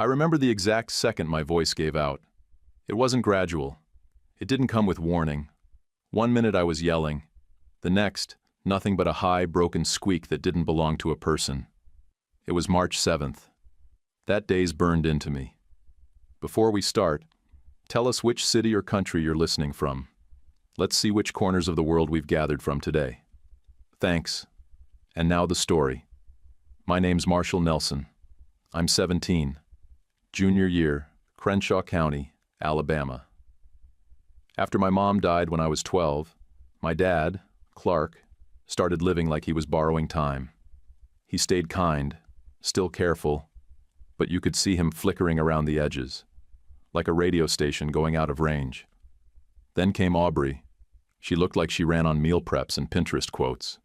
I remember the exact second my voice gave out. It wasn't gradual. It didn't come with warning. 1 minute I was yelling. The next, nothing but a high, broken squeak that didn't belong to a person. It was March 7th. That day's burned into me. Before we start, tell us which city or country you're listening from. Let's see which corners of the world we've gathered from today. Thanks. And now the story. My name's Marshall Nelson. I'm 17. Junior year, Crenshaw County, Alabama. After my mom died when I was 12, my dad, Clark, started living like he was borrowing time. He stayed kind, still careful, but you could see him flickering around the edges, like a radio station going out of range. Then came Aubrey. She looked like she ran on meal preps and Pinterest quotes.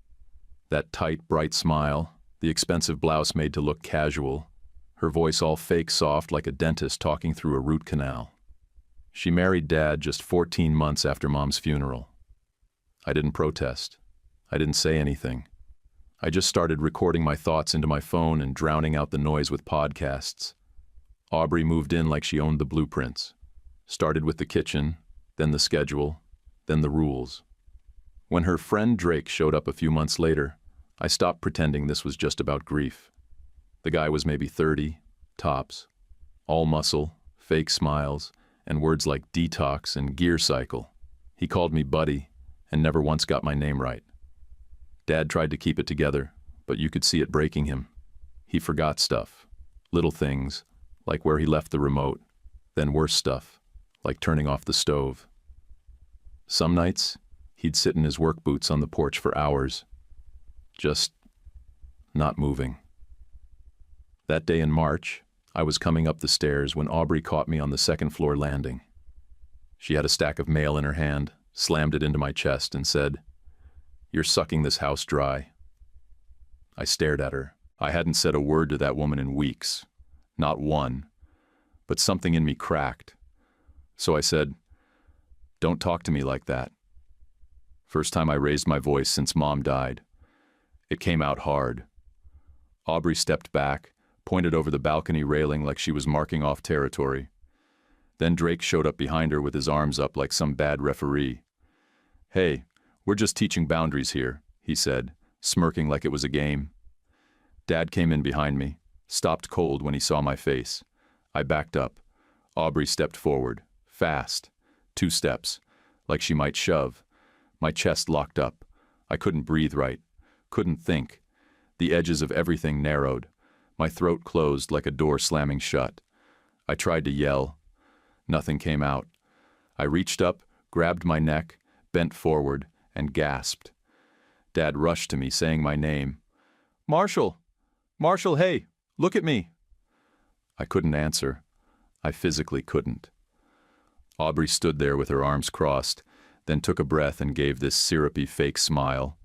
That tight, bright smile, the expensive blouse made to look casual, her voice all fake soft like a dentist talking through a root canal. She married Dad just 14 months after Mom's funeral. I didn't protest. I didn't say anything. I just started recording my thoughts into my phone and drowning out the noise with podcasts. Aubrey moved in like she owned the blueprints. Started with the kitchen, then the schedule, then the rules. When her friend Drake showed up a few months later, I stopped pretending this was just about grief. The guy was maybe 30, tops, all muscle, fake smiles, and words like detox and gear cycle. He called me buddy and never once got my name right. Dad tried to keep it together, but you could see it breaking him. He forgot stuff, little things, like where he left the remote, then worse stuff, like turning off the stove. Some nights, he'd sit in his work boots on the porch for hours, just not moving. That day in March, I was coming up the stairs when Aubrey caught me on the second-floor landing. She had a stack of mail in her hand, slammed it into my chest, and said, "You're sucking this house dry." I stared at her. I hadn't said a word to that woman in weeks. Not one. But something in me cracked. So I said, "Don't talk to me like that." First time I raised my voice since Mom died. It came out hard. Aubrey stepped back, pointed over the balcony railing like she was marking off territory. Then Drake showed up behind her with his arms up like some bad referee. "Hey, we're just teaching boundaries here," he said, smirking like it was a game. Dad came in behind me, stopped cold when he saw my face. I backed up. Aubrey stepped forward, fast, 2 steps, like she might shove. My chest locked up. I couldn't breathe right, couldn't think. The edges of everything narrowed. My throat closed like a door slamming shut. I tried to yell. Nothing came out. I reached up, grabbed my neck, bent forward, and gasped. Dad rushed to me, saying my name. "Marshall! Marshall, hey, look at me!" I couldn't answer. I physically couldn't. Aubrey stood there with her arms crossed, then took a breath and gave this syrupy fake smile.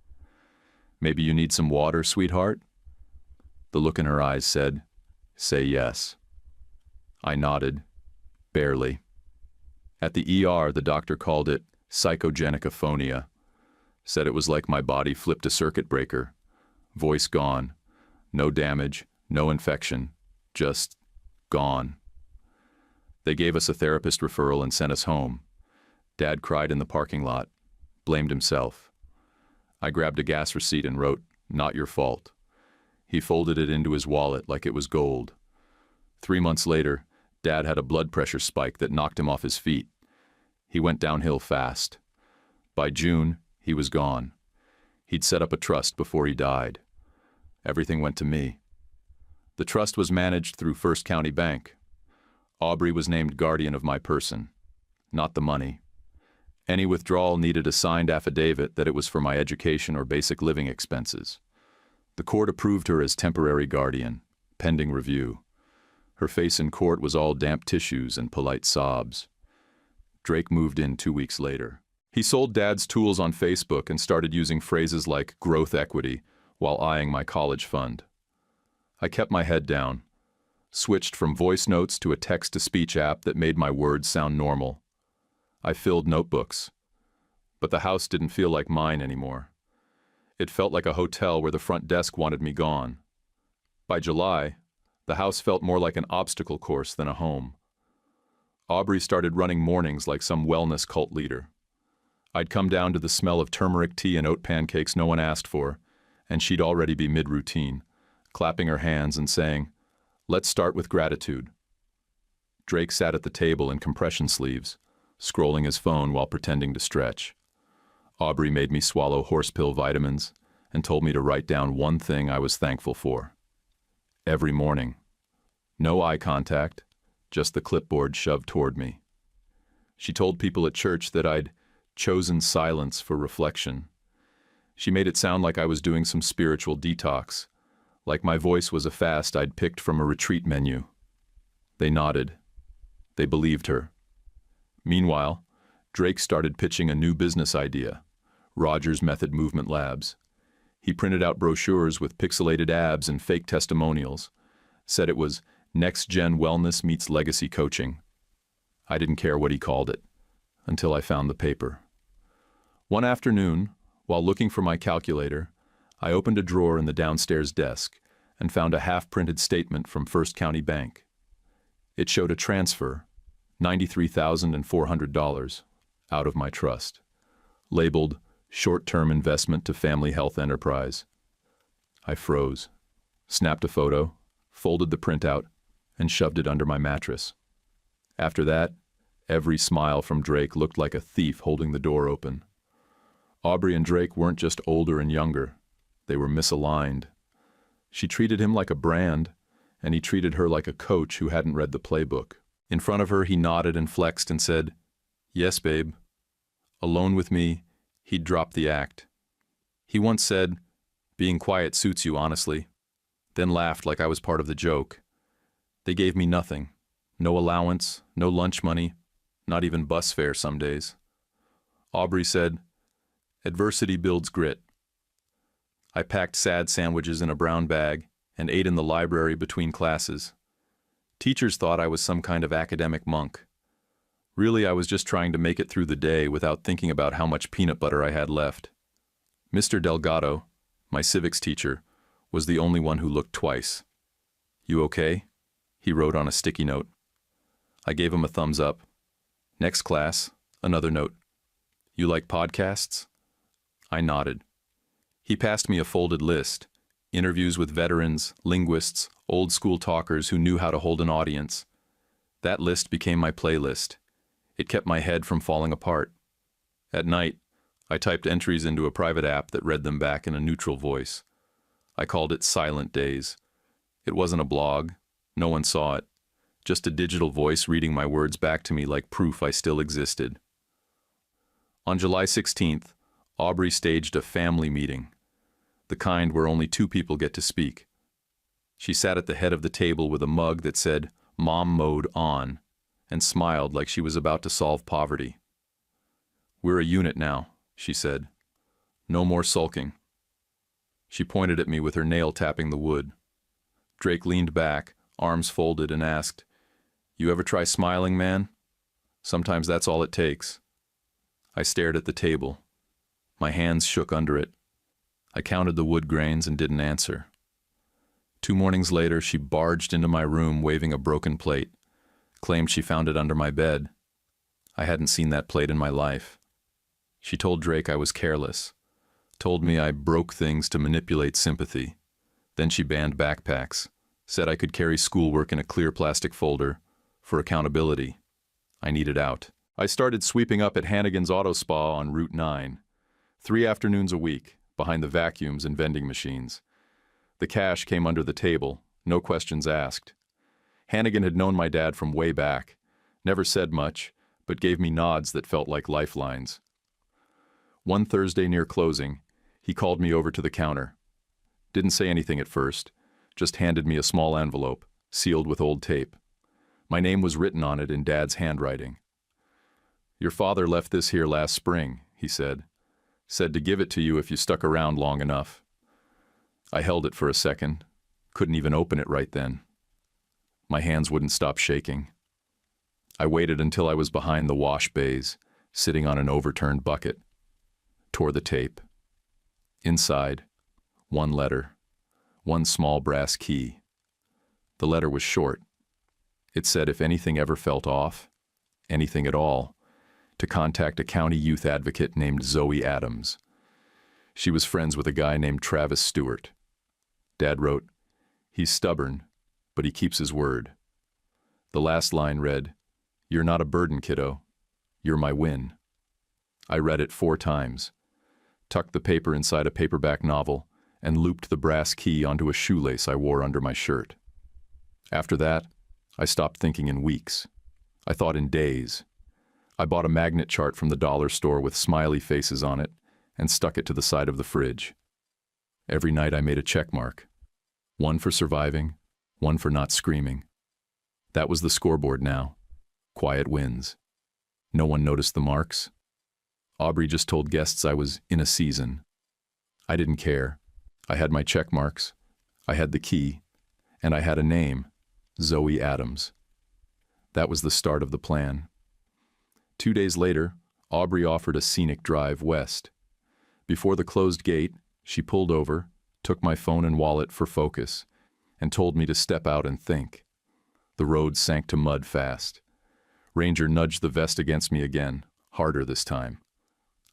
"Maybe you need some water, sweetheart?" The look in her eyes said, "Say yes." I nodded, barely. At the ER, the doctor called it psychogenic aphonia. Said it was like my body flipped a circuit breaker. Voice gone. No damage, no infection, just gone. They gave us a therapist referral and sent us home. Dad cried in the parking lot, blamed himself. I grabbed a gas receipt and wrote, "Not your fault." He folded it into his wallet like it was gold. 3 months later, Dad had a blood pressure spike that knocked him off his feet. He went downhill fast. By June, he was gone. He'd set up a trust before he died. Everything went to me. The trust was managed through First County Bank. Aubrey was named guardian of my person, not the money. Any withdrawal needed a signed affidavit that it was for my education or basic living expenses. The court approved her as temporary guardian, pending review. Her face in court was all damp tissues and polite sobs. Drake moved in 2 weeks later. He sold Dad's tools on Facebook and started using phrases like growth equity while eyeing my college fund. I kept my head down, switched from voice notes to a text-to-speech app that made my words sound normal. I filled notebooks, but the house didn't feel like mine anymore. It felt like a hotel where the front desk wanted me gone. By July, The house felt more like an obstacle course than a home. Aubrey started running mornings like some wellness cult leader. I'd come down to the smell of turmeric tea and oat pancakes no one asked for, and she'd already be mid-routine, clapping her hands and saying, "Let's start with gratitude." Drake sat at the table in compression sleeves, scrolling his phone while pretending to stretch. Aubrey made me swallow horse pill vitamins and told me to write down one thing I was thankful for. Every morning. No eye contact, just the clipboard shoved toward me. She told people at church that I'd chosen silence for reflection. She made it sound like I was doing some spiritual detox, like my voice was a fast I'd picked from a retreat menu. They nodded. They believed her. Meanwhile, Drake started pitching a new business idea, Rogers Method Movement Labs. He printed out brochures with pixelated abs and fake testimonials, said it was next-gen wellness meets legacy coaching. I didn't care what he called it, until I found the paper. One afternoon, while looking for my calculator, I opened a drawer in the downstairs desk and found a half-printed statement from First County Bank. It showed a transfer, $93,400, out of my trust, labeled short-term investment to family health enterprise. I froze, snapped a photo, folded the printout, and shoved it under my mattress. After that, every smile from Drake looked like a thief holding the door open. Aubrey and Drake weren't just older and younger. They were misaligned. She treated him like a brand, and he treated her like a coach who hadn't read the playbook. In front of her, he nodded and flexed and said, "Yes, babe." Alone with me, he'd dropped the act. He once said, "Being quiet suits you, honestly," then laughed like I was part of the joke. They gave me nothing. No allowance, no lunch money, not even bus fare some days. Aubrey said, "Adversity builds grit." I packed sad sandwiches in a brown bag and ate in the library between classes. Teachers thought I was some kind of academic monk. Really, I was just trying to make it through the day without thinking about how much peanut butter I had left. Mr. Delgado, my civics teacher, was the only one who looked twice. "You okay?" he wrote on a sticky note. I gave him a thumbs up. Next class, another note. "You like podcasts?" I nodded. He passed me a folded list, interviews with veterans, linguists, old-school talkers who knew how to hold an audience. That list became my playlist. It kept my head from falling apart. At night, I typed entries into a private app that read them back in a neutral voice. I called it Silent Days. It wasn't a blog. No one saw it. Just a digital voice reading my words back to me like proof I still existed. On July 16th, Aubrey staged a family meeting, the kind where only two people get to speak. She sat at the head of the table with a mug that said, "Mom Mode On," and smiled like she was about to solve poverty. "We're a unit now," she said. "No more sulking." She pointed at me with her nail tapping the wood. Drake leaned back, arms folded, and asked, "You ever try smiling, man? Sometimes that's all it takes." I stared at the table. My hands shook under it. I counted the wood grains and didn't answer. 2 mornings later, she barged into my room waving a broken plate, claimed she found it under my bed. I hadn't seen that plate in my life. She told Drake I was careless, told me I broke things to manipulate sympathy. Then she banned backpacks, said I could carry schoolwork in a clear plastic folder for accountability. I needed out. I started sweeping up at Hannigan's Auto Spa on Route 9, 3 afternoons a week, behind the vacuums and vending machines. The cash came under the table, no questions asked. Hannigan had known my dad from way back, never said much, but gave me nods that felt like lifelines. One Thursday near closing, he called me over to the counter. Didn't say anything at first, just handed me a small envelope, sealed with old tape. My name was written on it in Dad's handwriting. "Your father left this here last spring," he said. "Said to give it to you if you stuck around long enough." I held it for a second, couldn't even open it right then. My hands wouldn't stop shaking. I waited until I was behind the wash bays, sitting on an overturned bucket. Tore the tape. Inside, one letter, one small brass key. The letter was short. It said if anything ever felt off, anything at all, to contact a county youth advocate named Zoe Adams. She was friends with a guy named Travis Stewart. Dad wrote, "He's stubborn, but he keeps his word." The last line read, "You're not a burden, kiddo. You're my win." I read it 4 times, tucked the paper inside a paperback novel, and looped the brass key onto a shoelace I wore under my shirt. After that, I stopped thinking in weeks. I thought in days. I bought a magnet chart from the dollar store with smiley faces on it and stuck it to the side of the fridge. Every night I made a check mark. One for surviving, one for not screaming. That was the scoreboard now. Quiet wins. No one noticed the marks. Aubrey just told guests I was in a season. I didn't care. I had my check marks. I had the key. And I had a name, Zoe Adams. That was the start of the plan. 2 days later, Aubrey offered a scenic drive west. Before the closed gate, she pulled over, took my phone and wallet for focus, and told me to step out and think. The road sank to mud fast. Ranger nudged the vest against me again, harder this time.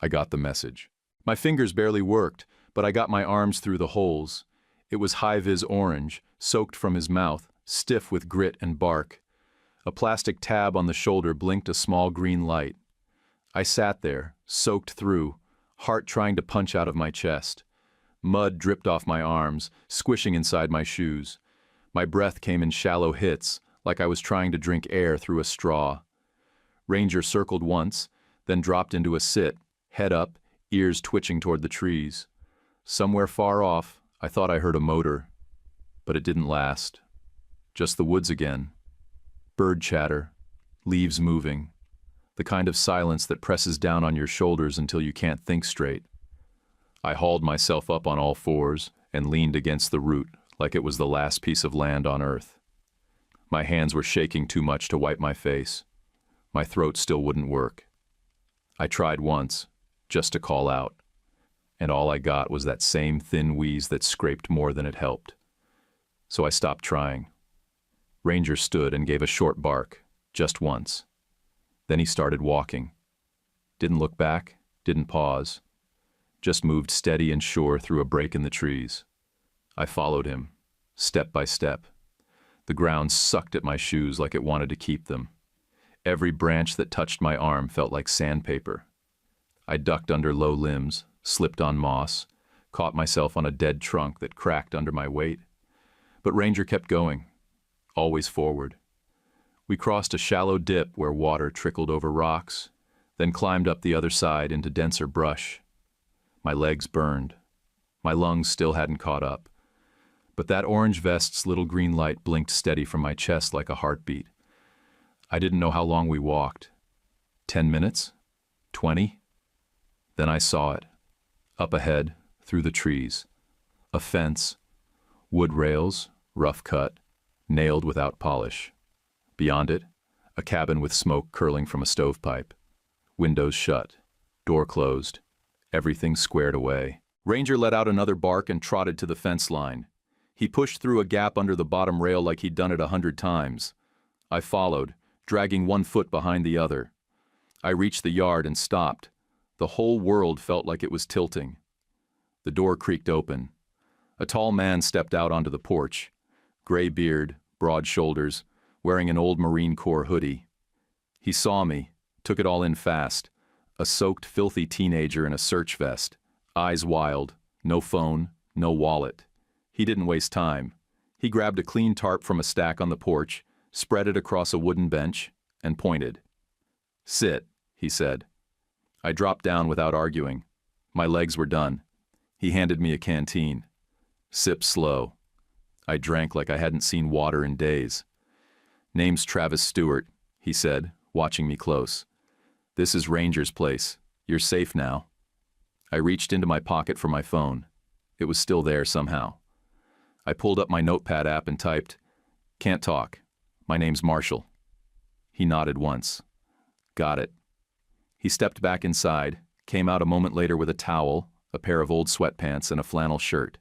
I got the message. My fingers barely worked, but I got my arms through the holes. It was high-vis orange, soaked from his mouth, stiff with grit and bark. A plastic tab on the shoulder blinked a small green light. I sat there, soaked through, heart trying to punch out of my chest. Mud dripped off my arms, squishing inside my shoes. My breath came in shallow hits, like I was trying to drink air through a straw. Ranger circled once, then dropped into a sit, head up, ears twitching toward the trees. Somewhere far off, I thought I heard a motor, but it didn't last. Just the woods again. Bird chatter, leaves moving, the kind of silence that presses down on your shoulders until you can't think straight. I hauled myself up on all fours and leaned against the root like it was the last piece of land on earth. My hands were shaking too much to wipe my face. My throat still wouldn't work. I tried once, just to call out, and all I got was that same thin wheeze that scraped more than it helped. So I stopped trying. Ranger stood and gave a short bark, just once. Then he started walking. Didn't look back, didn't pause. Just moved steady and sure through a break in the trees. I followed him, step by step. The ground sucked at my shoes like it wanted to keep them. Every branch that touched my arm felt like sandpaper. I ducked under low limbs, slipped on moss, caught myself on a dead trunk that cracked under my weight. But Ranger kept going. Always forward. We crossed a shallow dip where water trickled over rocks, then climbed up the other side into denser brush. My legs burned. My lungs still hadn't caught up. But that orange vest's little green light blinked steady from my chest like a heartbeat. I didn't know how long we walked. 10 minutes? 20? Then I saw it. Up ahead, through the trees. A fence. Wood rails, rough cut. Nailed without polish. Beyond it, a cabin with smoke curling from a stovepipe. Windows shut, door closed, everything squared away. Ranger let out another bark and trotted to the fence line. He pushed through a gap under the bottom rail like he'd done it 100 times. I followed, dragging one foot behind the other. I reached the yard and stopped. The whole world felt like it was tilting. The door creaked open. A tall man stepped out onto the porch. Gray beard, broad shoulders, wearing an old Marine Corps hoodie. He saw me, took it all in fast, a soaked, filthy teenager in a search vest, eyes wild, no phone, no wallet. He didn't waste time. He grabbed a clean tarp from a stack on the porch, spread it across a wooden bench, and pointed. "Sit," he said. I dropped down without arguing. My legs were done. He handed me a canteen. Sip slow. I drank like I hadn't seen water in days. "Name's Travis Stewart," he said, watching me close. "This is Ranger's place. You're safe now." I reached into my pocket for my phone. It was still there somehow. I pulled up my notepad app and typed, "Can't talk. My name's Marshall." He nodded once. "Got it." He stepped back inside, came out a moment later with a towel, a pair of old sweatpants, and a flannel shirt.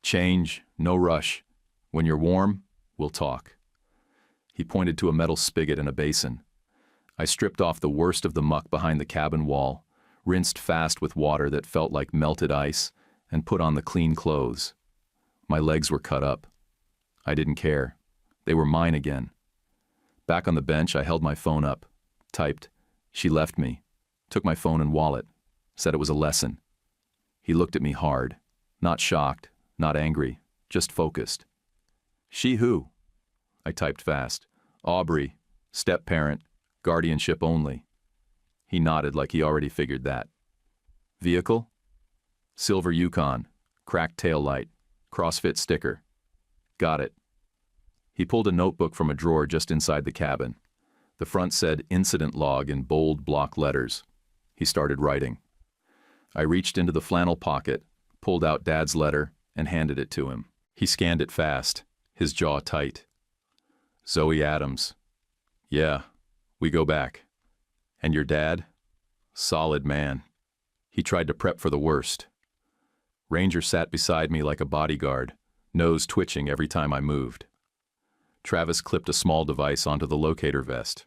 "Change, no rush. When you're warm, we'll we'll talk." He pointed to a metal spigot and a basin. I stripped off the worst of the muck behind the cabin wall, rinsed fast with water that felt like melted ice, and put on the clean clothes. My legs were cut up. I didn't care. They were mine again. Back on the bench, I held my phone up, typed, "She left me," took my phone and wallet, said it was a lesson. He looked at me hard, not shocked, not angry, just focused. "She who?" I typed fast. "Aubrey, step-parent, guardianship only." He nodded like he already figured that. "Vehicle?" "Silver Yukon, cracked tail light, CrossFit sticker." "Got it." He pulled a notebook from a drawer just inside the cabin. The front said incident log in bold block letters. He started writing. I reached into the flannel pocket, pulled out Dad's letter, and handed it to him. He scanned it fast, his jaw tight. "Zoe Adams. Yeah, we go back. And your dad? Solid man." He tried to prep for the worst. Ranger sat beside me like a bodyguard, nose twitching every time I moved. Travis clipped a small device onto the locator vest.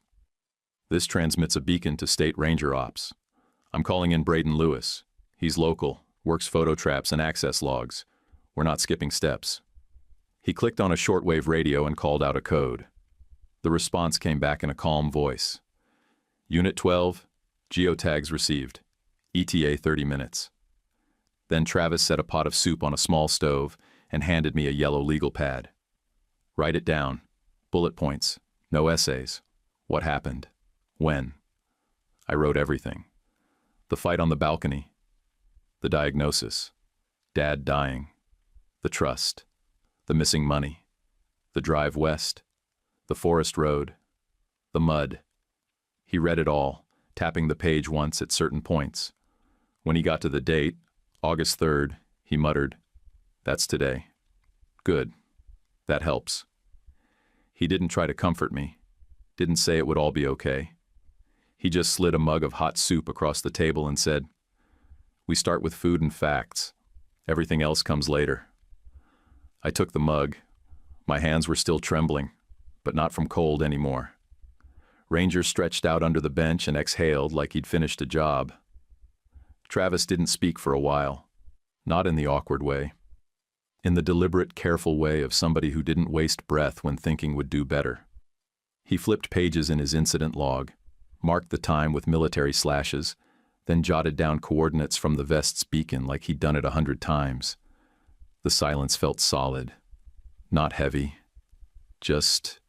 "This transmits a beacon to State Ranger Ops. I'm calling in Braden Lewis. He's local, works photo traps and access logs. We're not skipping steps." He clicked on a shortwave radio and called out a code. The response came back in a calm voice. "Unit 12, geotags received. ETA 30 minutes. Then Travis set a pot of soup on a small stove and handed me a yellow legal pad. "Write it down. Bullet points. No essays. What happened? When?" I wrote everything. The fight on the balcony. The diagnosis. Dad dying. The trust. The missing money. The drive west. The forest road. The mud. He read it all, tapping the page once at certain points. When he got to the date, August 3rd, he muttered, "That's today." "Good. That helps." He didn't try to comfort me, didn't say it would all be okay. He just slid a mug of hot soup across the table and said, "We start with food and facts. Everything else comes later." I took the mug. My hands were still trembling, but not from cold anymore. Ranger stretched out under the bench and exhaled like he'd finished a job. Travis didn't speak for a while, not in the awkward way. In the deliberate, careful way of somebody who didn't waste breath when thinking would do better. He flipped pages in his incident log, marked the time with military slashes, then jotted down coordinates from the vest's beacon like he'd done it 100 times. The silence felt solid, not heavy, just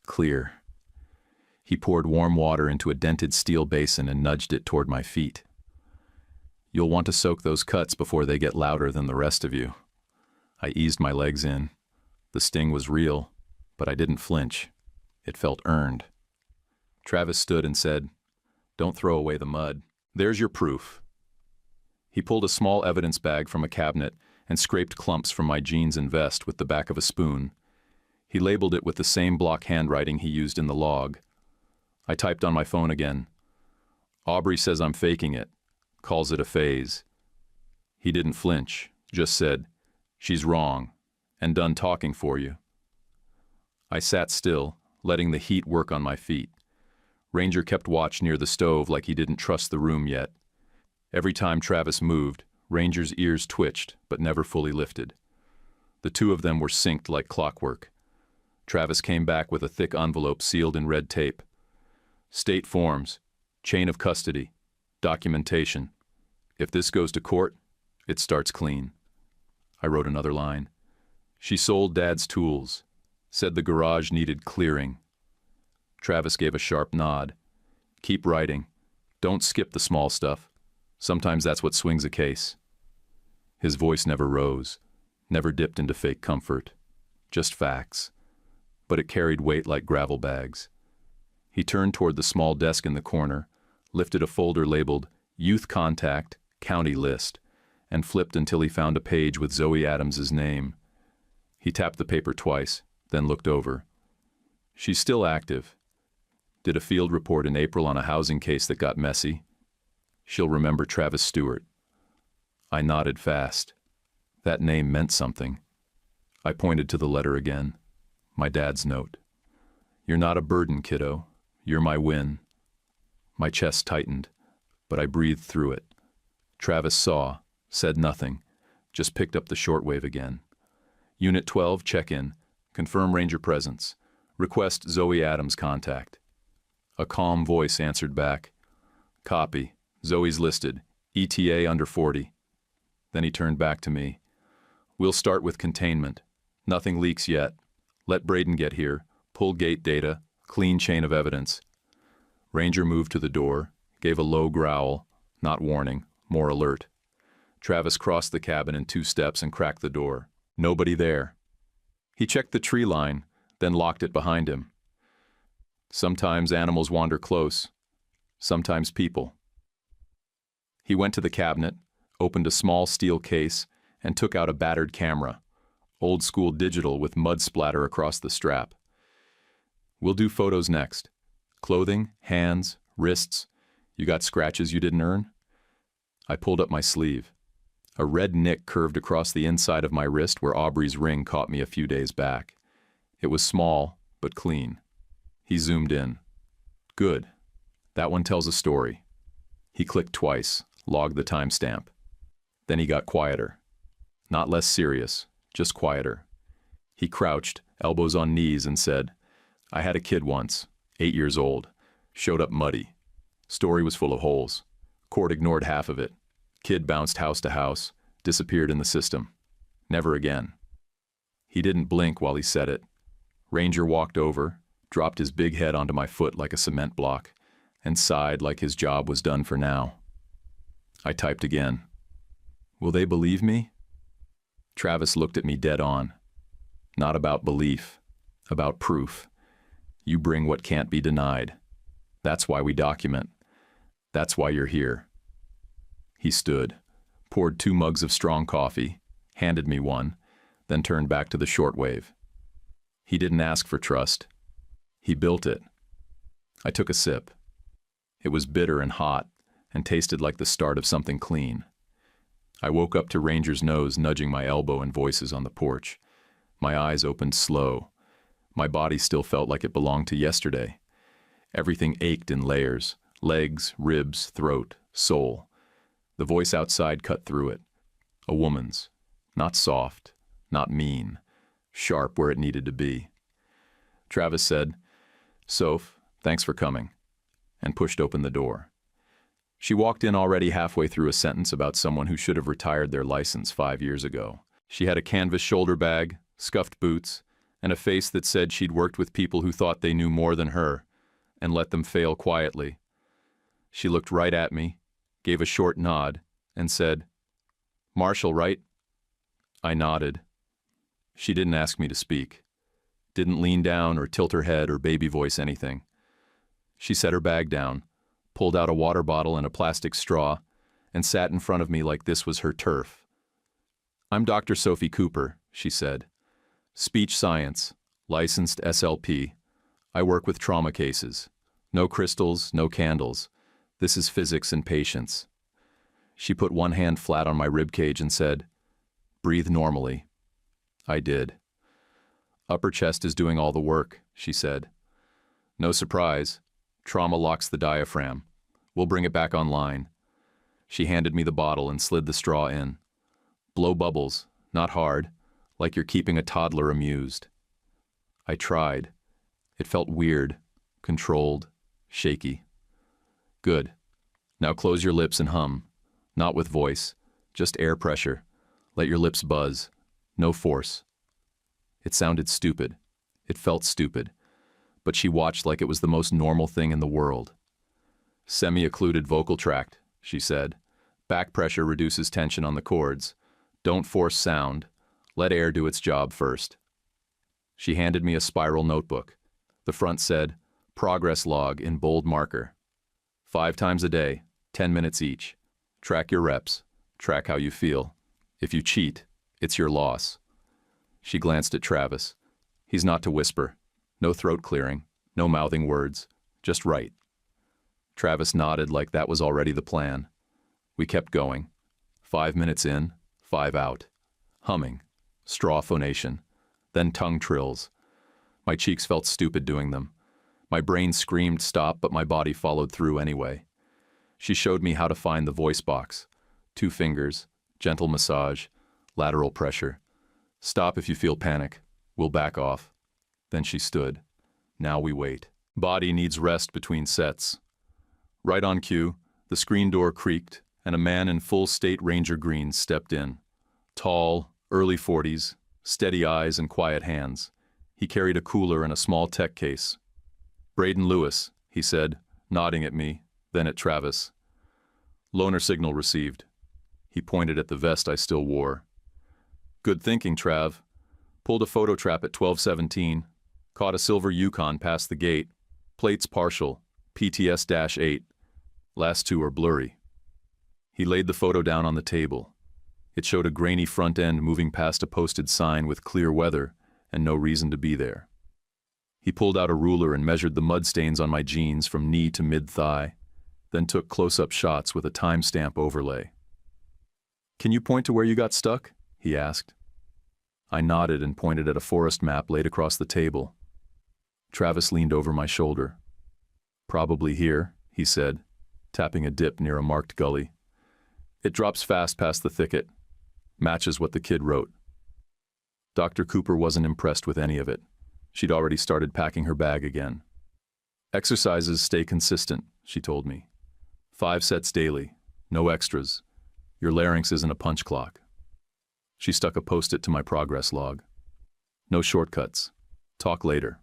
clear. He poured warm water into a dented steel basin and nudged it toward my feet. "You'll want to soak those cuts before they get louder than the rest of you." I eased my legs in. The sting was real, but I didn't flinch. It felt earned. Travis stood and said, "Don't throw away the mud. There's your proof." He pulled a small evidence bag from a cabinet and scraped clumps from my jeans and vest with the back of a spoon. He labeled it with the same block handwriting he used in the log. I typed on my phone again. "Aubrey says I'm faking it. Calls it a phase." He didn't flinch, just said, "She's wrong, and done talking for you." I sat still, letting the heat work on my feet. Ranger kept watch near the stove like he didn't trust the room yet. Every time Travis moved, Ranger's ears twitched, but never fully lifted. The two of them were synced like clockwork. Travis came back with a thick envelope sealed in red tape. "State forms, chain of custody, documentation. If this goes to court, it starts clean." I wrote another line. "She sold Dad's tools. Said the garage needed clearing." Travis gave a sharp nod. "Keep writing. Don't skip the small stuff. Sometimes that's what swings a case." His voice never rose, never dipped into fake comfort. Just facts. But it carried weight like gravel bags. He turned toward the small desk in the corner, lifted a folder labeled Youth Contact, County List, and flipped until he found a page with Zoe Adams's name. He tapped the paper twice, then looked over. "She's still active. Did a field report in April on a housing case that got messy. She'll remember Travis Stewart." I nodded fast. That name meant something. I pointed to the letter again. My dad's note. You're not a burden, kiddo. You're my win. My chest tightened, but I breathed through it. Travis saw, said nothing, just picked up the shortwave again. Unit 12, check-in. Confirm Ranger presence. Request Zoe Adams contact. A calm voice answered back. Copy. Zoe's listed. ETA under 40. Then he turned back to me. We'll start with containment. Nothing leaks yet. Let Braden get here. Pull gate data. Clean chain of evidence. Ranger moved to the door, gave a low growl, not warning, more alert. Travis crossed the cabin in 2 steps and cracked the door. Nobody there. He checked the tree line, then locked it behind him. Sometimes animals wander close, sometimes people. He went to the cabinet, opened a small steel case, and took out a battered camera, old-school digital with mud splatter across the strap. We'll do photos next. Clothing, hands, wrists. You got scratches you didn't earn? I pulled up my sleeve. A red nick curved across the inside of my wrist where Aubrey's ring caught me a few days back. It was small, but clean. He zoomed in. Good. That one tells a story. He clicked twice, logged the timestamp. Then he got quieter. Not less serious, just quieter. He crouched, elbows on knees, and said, I had a kid once, 8 years old. Showed up muddy. Story was full of holes. Court ignored half of it. Kid bounced house to house, disappeared in the system. Never again. He didn't blink while he said it. Ranger walked over, dropped his big head onto my foot like a cement block, and sighed like his job was done for now. I typed again. Will they believe me? Travis looked at me dead on. Not about belief, about proof. You bring what can't be denied. That's why we document. That's why you're here. He stood, poured 2 mugs of strong coffee, handed me one, then turned back to the shortwave. He didn't ask for trust. He built it. I took a sip. It was bitter and hot, and tasted like the start of something clean. I woke up to Ranger's nose nudging my elbow and voices on the porch. My eyes opened slow. My body still felt like it belonged to yesterday. Everything ached in layers, legs, ribs, throat, soul. The voice outside cut through it. A woman's. Not soft, not mean, sharp where it needed to be. Travis said, Soph, thanks for coming, and pushed open the door. She walked in already halfway through a sentence about someone who should have retired their license 5 years ago. She had a canvas shoulder bag, scuffed boots, and a face that said she'd worked with people who thought they knew more than her, and let them fail quietly. She looked right at me, gave a short nod, and said, Marshall, right? I nodded. She didn't ask me to speak. Didn't lean down or tilt her head or baby voice anything. She set her bag down, pulled out a water bottle and a plastic straw, and sat in front of me like this was her turf. I'm Dr. Sophie Cooper, she said. Speech science, licensed SLP. I work with trauma cases. No crystals, no candles. This is physics and patience. She put one hand flat on my ribcage and said, Breathe normally. I did. Upper chest is doing all the work, she said. No surprise. Trauma locks the diaphragm. We'll bring it back online. She handed me the bottle and slid the straw in. Blow bubbles, not hard, like you're keeping a toddler amused. I tried. It felt weird, controlled, shaky. Good. Now close your lips and hum. Not with voice, just air pressure. Let your lips buzz. No force. It sounded stupid. It felt stupid. But she watched like it was the most normal thing in the world. Semi-occluded vocal tract, she said. Back pressure reduces tension on the cords. Don't force sound. Let air do its job first. She handed me a spiral notebook. The front said, Progress log in bold marker. 5 times a day, 10 minutes each. Track your reps. Track how you feel. If you cheat, it's your loss. She glanced at Travis. He's not to whisper. No throat clearing. No mouthing words. Just write. Travis nodded like that was already the plan. We kept going. 5 minutes in, 5 out. Humming. Straw phonation. Then tongue trills. My cheeks felt stupid doing them. My brain screamed stop, but my body followed through anyway. She showed me how to find the voice box. 2 fingers, gentle massage, lateral pressure. Stop if you feel panic. We'll back off. Then she stood. Now we wait. Body needs rest between sets. Right on cue, the screen door creaked, and a man in full state Ranger green stepped in. Tall, early 40s, steady eyes and quiet hands. He carried a cooler and a small tech case. "Braden Lewis," he said, nodding at me, then at Travis. "Loner signal received." He pointed at the vest I still wore. "Good thinking, Trav. Pulled a photo trap at 1217. Caught a silver Yukon past the gate. Plates partial. PTS-8. Last 2 are blurry." He laid the photo down on the table. It showed a grainy front end moving past a posted sign with clear weather and no reason to be there. He pulled out a ruler and measured the mud stains on my jeans from knee to mid-thigh, then took close-up shots with a timestamp overlay. "Can you point to where you got stuck?" he asked. I nodded and pointed at a forest map laid across the table. Travis leaned over my shoulder. "Probably here," he said, tapping a dip near a marked gully. "It drops fast past the thicket. Matches what the kid wrote." Dr. Cooper wasn't impressed with any of it. She'd already started packing her bag again. "Exercises stay consistent," she told me. 5 sets daily, no extras. Your larynx isn't a punch clock. She stuck a post-it to my progress log. "No shortcuts. Talk later."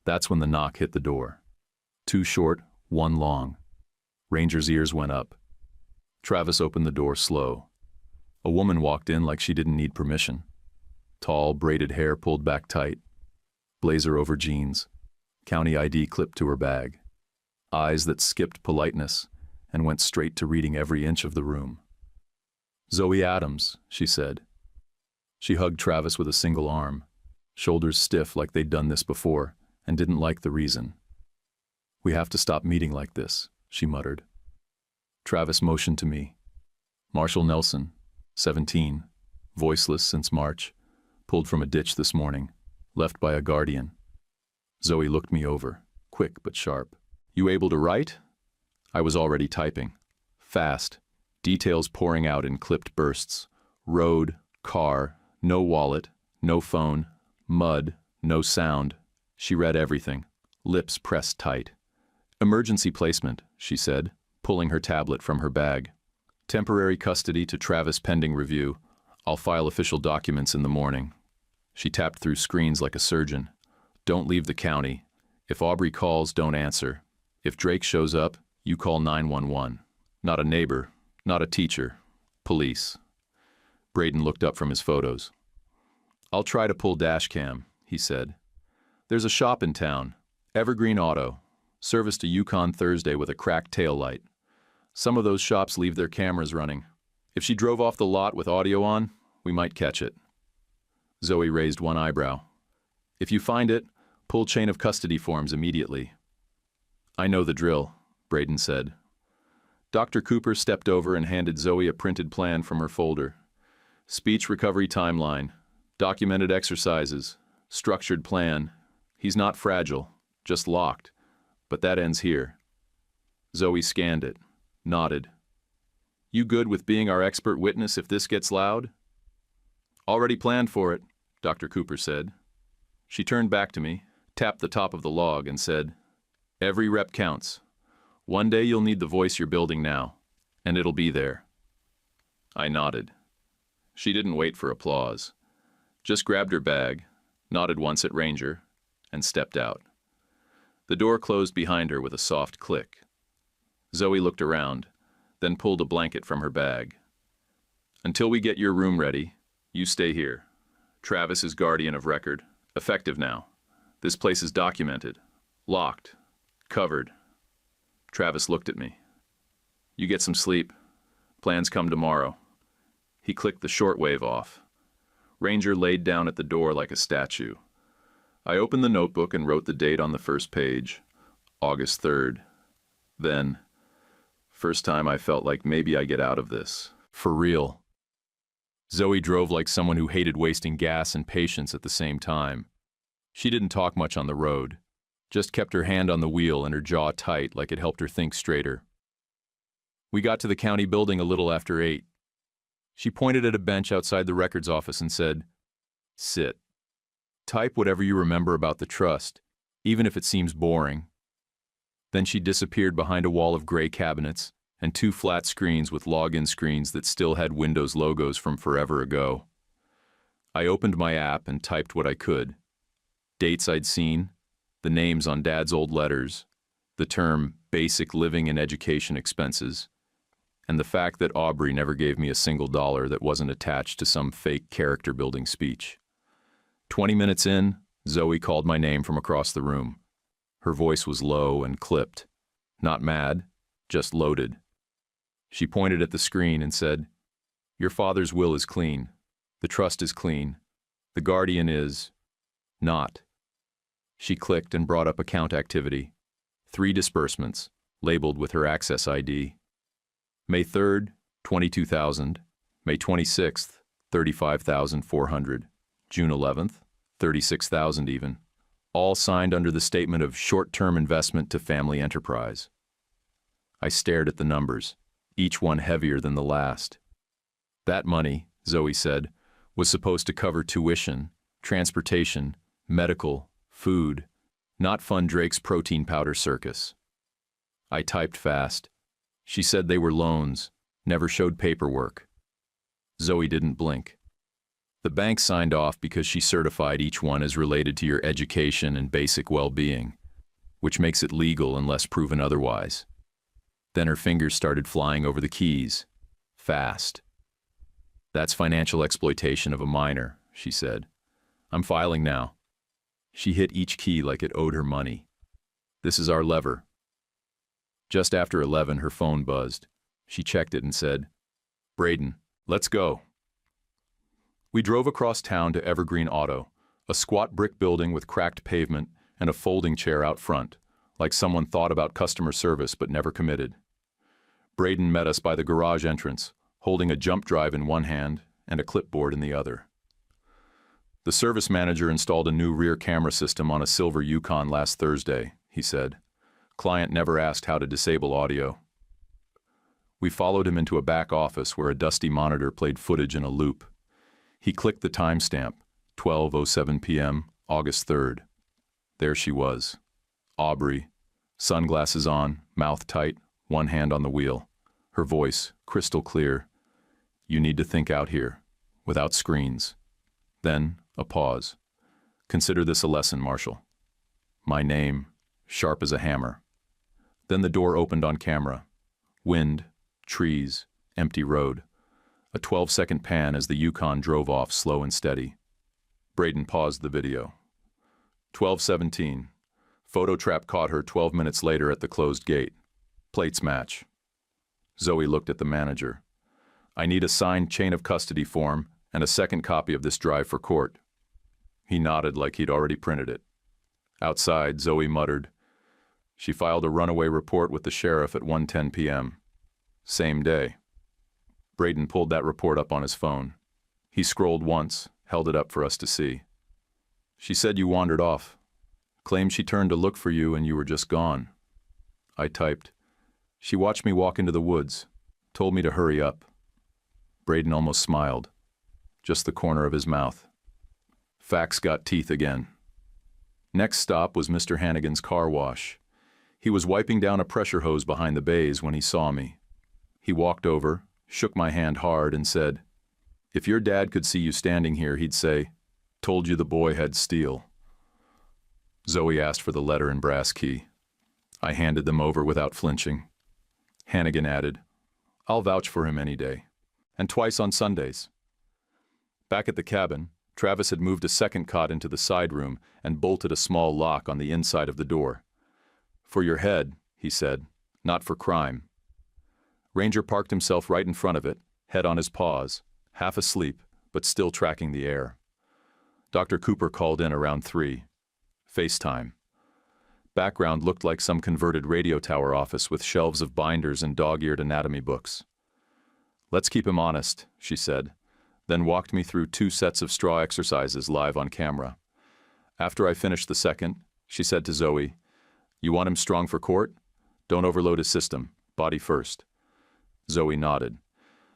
That's when the knock hit the door. 2 short, 1 long. Ranger's ears went up. Travis opened the door slow. A woman walked in like she didn't need permission. Tall, braided hair pulled back tight. Blazer over jeans. County ID clipped to her bag. Eyes that skipped politeness and went straight to reading every inch of the room. "Zoe Adams," she said. She hugged Travis with a single arm, shoulders stiff like they'd done this before, and didn't like the reason. "We have to stop meeting like this," she muttered. Travis motioned to me. "Marshall Nelson, 17, voiceless since March, pulled from a ditch this morning, left by a guardian." Zoe looked me over, quick but sharp. "You able to write?" I was already typing. Fast, details pouring out in clipped bursts. Road, car, no wallet, no phone, mud, no sound. She read everything, lips pressed tight. "Emergency placement," she said, pulling her tablet from her bag. "Temporary custody to Travis pending review. I'll file official documents in the morning." She tapped through screens like a surgeon. "Don't leave the county. If Aubrey calls, don't answer. If Drake shows up, you call 911. Not a neighbor, not a teacher. Police." Braden looked up from his photos. "I'll try to pull dash cam," he said. "There's a shop in town, Evergreen Auto, service to Yukon Thursday with a cracked tail light. Some of those shops leave their cameras running. If she drove off the lot with audio on, we might catch it." Zoe raised one eyebrow. "If you find it, pull chain of custody forms immediately." "I know the drill," Braden said. Dr. Cooper stepped over and handed Zoe a printed plan from her folder. "Speech recovery timeline, documented exercises, structured plan. He's not fragile, just locked, but that ends here." Zoe scanned it, nodded. "You good with being our expert witness if this gets loud?" "Already planned for it," Dr. Cooper said. She turned back to me, tapped the top of the log, and said, "Every rep counts. One day you'll need the voice you're building now, and it'll be there." I nodded. She didn't wait for applause. Just grabbed her bag, nodded once at Ranger, and stepped out. The door closed behind her with a soft click. Zoe looked around, then pulled a blanket from her bag. "Until we get your room ready, you stay here. Travis is guardian of record, effective now. This place is documented, locked, covered." Travis looked at me. "You get some sleep. Plans come tomorrow." He clicked the shortwave off. Ranger laid down at the door like a statue. I opened the notebook and wrote the date on the first page, August 3rd. Then, first time I felt like maybe I get out of this. For real. Zoe drove like someone who hated wasting gas and patience at the same time. She didn't talk much on the road, just kept her hand on the wheel and her jaw tight like it helped her think straighter. We got to the county building a little after 8. She pointed at a bench outside the records office and said, "Sit. Type whatever you remember about the trust, even if it seems boring." Then she disappeared behind a wall of gray cabinets and 2 flat screens with login screens that still had Windows logos from forever ago. I opened my app and typed what I could. Dates I'd seen, the names on Dad's old letters, the term basic living and education expenses, and the fact that Aubrey never gave me a single dollar that wasn't attached to some fake character-building speech. 20 minutes in, Zoe called my name from across the room. Her voice was low and clipped. Not mad, just loaded. She pointed at the screen and said, "Your father's will is clean. The trust is clean. The guardian is not." She clicked and brought up account activity. 3 disbursements, labeled with her access ID. May 3rd, 22,000. May 26th, 35,400. June 11th, 36,000 even. All signed under the statement of short-term investment to family enterprise. I stared at the numbers, each one heavier than the last. That money, Zoe said, was supposed to cover tuition, transportation, medical, food, not fund Drake's protein powder circus. I typed fast. She said they were loans, never showed paperwork. Zoe didn't blink. The bank signed off because she certified each one as related to your education and basic well-being, which makes it legal unless proven otherwise. Then her fingers started flying over the keys. Fast. "That's financial exploitation of a minor," she said. "I'm filing now." She hit each key like it owed her money. "This is our lever." Just after 11, her phone buzzed. She checked it and said, "Braden, let's go." We drove across town to Evergreen Auto, a squat brick building with cracked pavement and a folding chair out front, like someone thought about customer service but never committed. Braden met us by the garage entrance, holding a jump drive in one hand and a clipboard in the other. "The service manager installed a new rear camera system on a silver Yukon last Thursday," he said. "Client never asked how to disable audio." We followed him into a back office where a dusty monitor played footage in a loop. He clicked the timestamp, 12:07 p.m., August 3rd. There she was, Aubrey, sunglasses on, mouth tight, one hand on the wheel. Her voice, crystal clear. "You need to think out here, without screens." Then, a pause. "Consider this a lesson, Marshall." My name, sharp as a hammer. Then the door opened on camera. Wind, trees, empty road. A 12-second pan as the Yukon drove off slow and steady. Braden paused the video. 12:17. Photo trap caught her 12 minutes later at the closed gate. Plates match. Zoe looked at the manager. "I need a signed chain of custody form and a second copy of this drive for court." He nodded like he'd already printed it. Outside, Zoe muttered. "She filed a runaway report with the sheriff at 1:10 p.m. Same day." Braden pulled that report up on his phone. He scrolled once, held it up for us to see. "She said you wandered off. Claimed she turned to look for you and you were just gone." I typed. "She watched me walk into the woods. Told me to hurry up." Braden almost smiled. Just the corner of his mouth. Facts got teeth again. Next stop was Mr. Hannigan's car wash. He was wiping down a pressure hose behind the bays when he saw me. He walked over, shook my hand hard, and said, "If your dad could see you standing here, he'd say, 'Told you the boy had steel.'" Zoe asked for the letter and brass key. I handed them over without flinching. Hannigan added, "I'll vouch for him any day. And twice on Sundays." Back at the cabin, Travis had moved a second cot into the side room and bolted a small lock on the inside of the door. "For your head," he said, "not for crime." Ranger parked himself right in front of it, head on his paws, half asleep, but still tracking the air. Dr. Cooper called in around 3. FaceTime. Background looked like some converted radio tower office with shelves of binders and dog-eared anatomy books. "Let's keep him honest," she said, then walked me through 2 sets of straw exercises live on camera. After I finished the second, she said to Zoe, "You want him strong for court? Don't overload his system. Body first." Zoe nodded.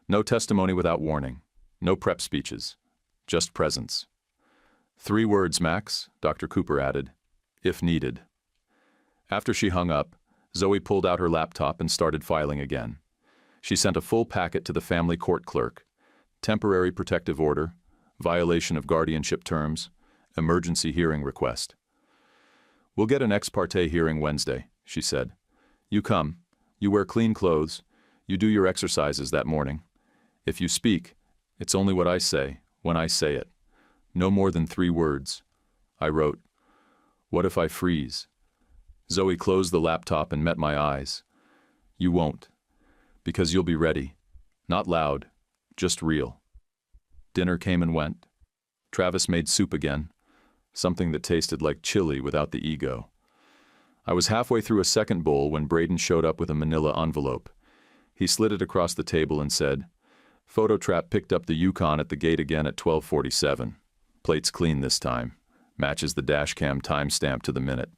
No testimony without warning. No prep speeches. Just presence. 3 words, Max, Dr. Cooper added, if needed. After she hung up, Zoe pulled out her laptop and started filing again. She sent a full packet to the family court clerk. Temporary protective order, violation of guardianship terms, emergency hearing request. "We'll get an ex parte hearing Wednesday," she said. "You come, you wear clean clothes, you do your exercises that morning. If you speak, it's only what I say, when I say it. No more than 3 words." I wrote, "What if I freeze?" Zoe closed the laptop and met my eyes. "You won't. Because you'll be ready. Not loud, just real." Dinner came and went. Travis made soup again, something that tasted like chili without the ego. I was halfway through a second bowl when Braden showed up with a manila envelope. He slid it across the table and said, "Phototrap picked up the Yukon at the gate again at 12:47. Plate's clean this time. Matches the dashcam timestamp to the minute."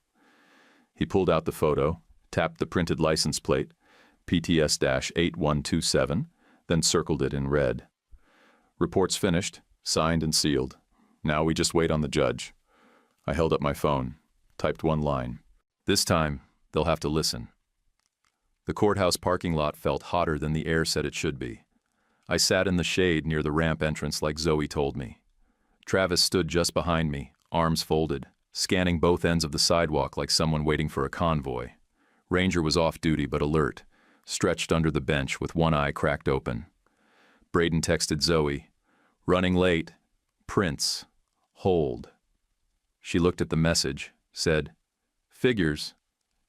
He pulled out the photo, tapped the printed license plate, PTS-8127, then circled it in red. "Report's finished, signed and sealed. Now we just wait on the judge." I held up my phone, typed 1 line. This time, they'll have to listen. The courthouse parking lot felt hotter than the air said it should be. I sat in the shade near the ramp entrance like Zoe told me. Travis stood just behind me, arms folded, scanning both ends of the sidewalk like someone waiting for a convoy. Ranger was off duty but alert, stretched under the bench with one eye cracked open. Braden texted Zoe, "Running late. Prince. Hold." She looked at the message, said, "Figures,"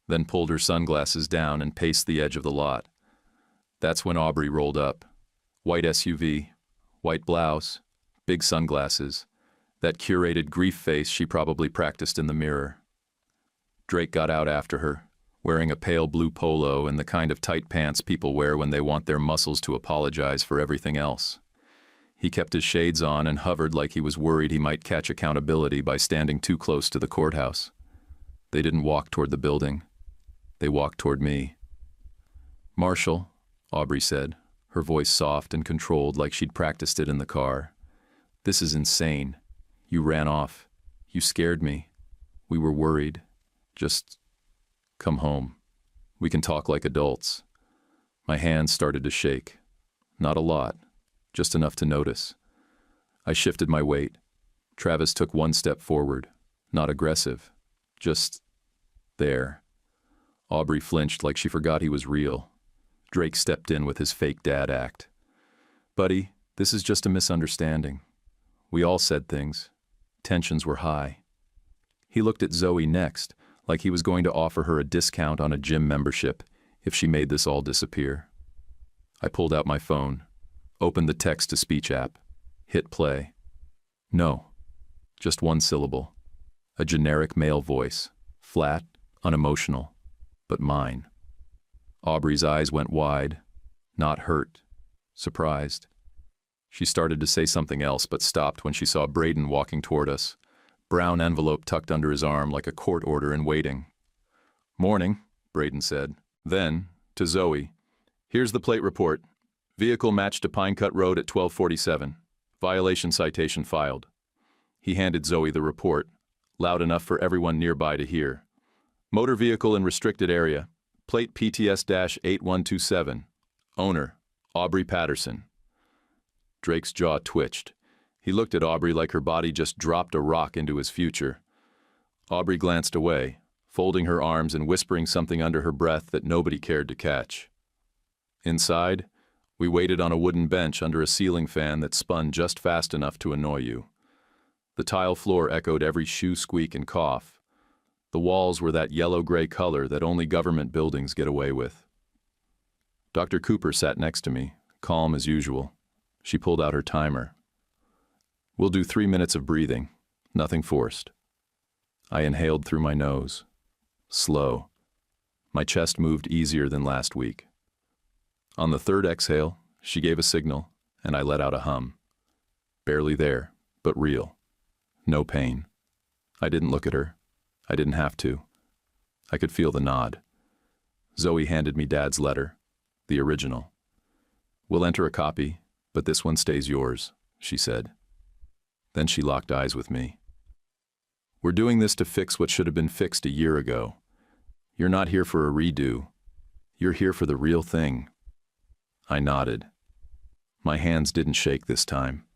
then pulled her sunglasses down and paced the edge of the lot. That's when Aubrey rolled up. White SUV, white blouse, big sunglasses, that curated grief face she probably practiced in the mirror. Drake got out after her, wearing a pale blue polo and the kind of tight pants people wear when they want their muscles to apologize for everything else. He kept his shades on and hovered like he was worried he might catch accountability by standing too close to the courthouse. They didn't walk toward the building. They walked toward me. "Marshall," Aubrey said, her voice soft and controlled like she'd practiced it in the car. "This is insane. You ran off. You scared me. We were worried. Just come home. We can talk like adults." My hands started to shake. Not a lot, just enough to notice. I shifted my weight. Travis took 1 step forward, not aggressive, just there. Aubrey flinched like she forgot he was real. Drake stepped in with his fake dad act. "Buddy, this is just a misunderstanding. We all said things. Tensions were high." He looked at Zoe next, like he was going to offer her a discount on a gym membership if she made this all disappear. I pulled out my phone, opened the text-to-speech app, hit play. No, just 1 syllable. A generic male voice, flat, unemotional, but mine. Aubrey's eyes went wide, not hurt, surprised. She started to say something else but stopped when she saw Braden walking toward us, brown envelope tucked under his arm like a court order in waiting. "Morning," Braden said. Then, to Zoe, "Here's the plate report. Vehicle matched to Pine Cut Road at 12:47. Violation citation filed." He handed Zoe the report, loud enough for everyone nearby to hear. "Motor vehicle in restricted area. Plate PTS-8127. Owner, Aubrey Patterson." Drake's jaw twitched. He looked at Aubrey like her body just dropped a rock into his future. Aubrey glanced away, folding her arms and whispering something under her breath that nobody cared to catch. Inside, we waited on a wooden bench under a ceiling fan that spun just fast enough to annoy you. The tile floor echoed every shoe squeak and cough. The walls were that yellow-gray color that only government buildings get away with. Dr. Cooper sat next to me, calm as usual. She pulled out her timer. "We'll do 3 minutes of breathing, nothing forced." I inhaled through my nose. Slow. My chest moved easier than last week. On the 3rd exhale, she gave a signal, and I let out a hum. Barely there, but real. No pain. I didn't look at her. I didn't have to. I could feel the nod. Zoe handed me Dad's letter, the original. "We'll enter a copy, but this one stays yours," she said. Then she locked eyes with me. "We're doing this to fix what should have been fixed a year ago. You're not here for a redo. You're here for the real thing." I nodded. My hands didn't shake this time.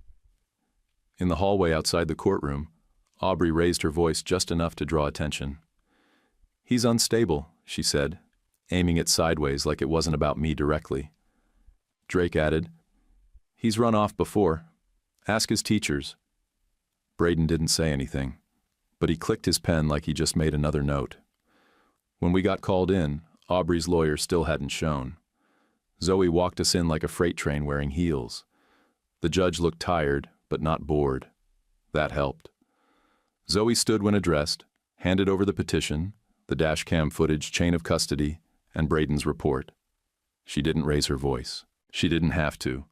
In the hallway outside the courtroom, Aubrey raised her voice just enough to draw attention. "He's unstable," she said, aiming it sideways like it wasn't about me directly. Drake added, "He's run off before. Ask his teachers." Braden didn't say anything, but he clicked his pen like he just made another note. When we got called in, Aubrey's lawyer still hadn't shown. Zoe walked us in like a freight train wearing heels. The judge looked tired, but not bored. That helped. Zoe stood when addressed, handed over the petition, the dashcam footage, chain of custody, and Braden's report. She didn't raise her voice. She didn't have to.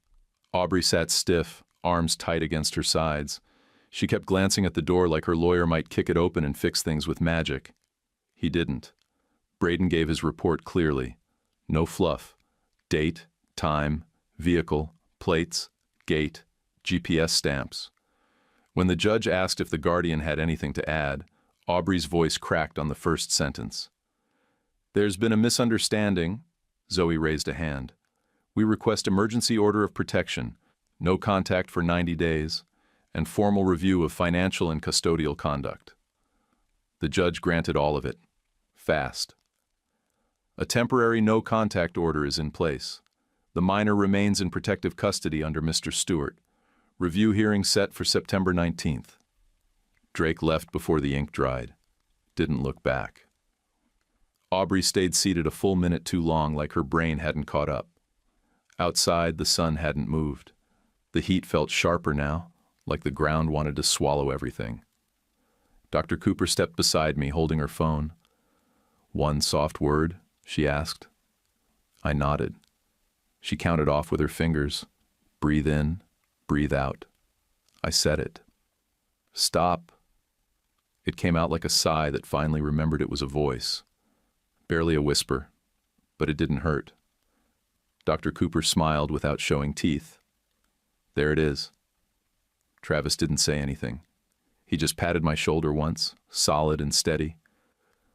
Aubrey sat stiff, arms tight against her sides. She kept glancing at the door like her lawyer might kick it open and fix things with magic. He didn't. Braden gave his report clearly. No fluff. Date, time, vehicle, plates, gate, GPS stamps. When the judge asked if the guardian had anything to add, Aubrey's voice cracked on the first sentence. "There's been a misunderstanding." Zoe raised a hand. "We request emergency order of protection, no contact for 90 days, and formal review of financial and custodial conduct." The judge granted all of it. Fast. "A temporary no-contact order is in place. The minor remains in protective custody under Mr. Stewart. Review hearing set for September 19th. Drake left before the ink dried. Didn't look back. Aubrey stayed seated a full minute too long, like her brain hadn't caught up. Outside, the sun hadn't moved. The heat felt sharper now, like the ground wanted to swallow everything. Dr. Cooper stepped beside me, holding her phone. "One soft word?" she asked. I nodded. She counted off with her fingers. "Breathe in, breathe out." I said it. "Stop." It came out like a sigh that finally remembered it was a voice. Barely a whisper, but it didn't hurt. Dr. Cooper smiled without showing teeth. "There it is." Travis didn't say anything. He just patted my shoulder once, solid and steady.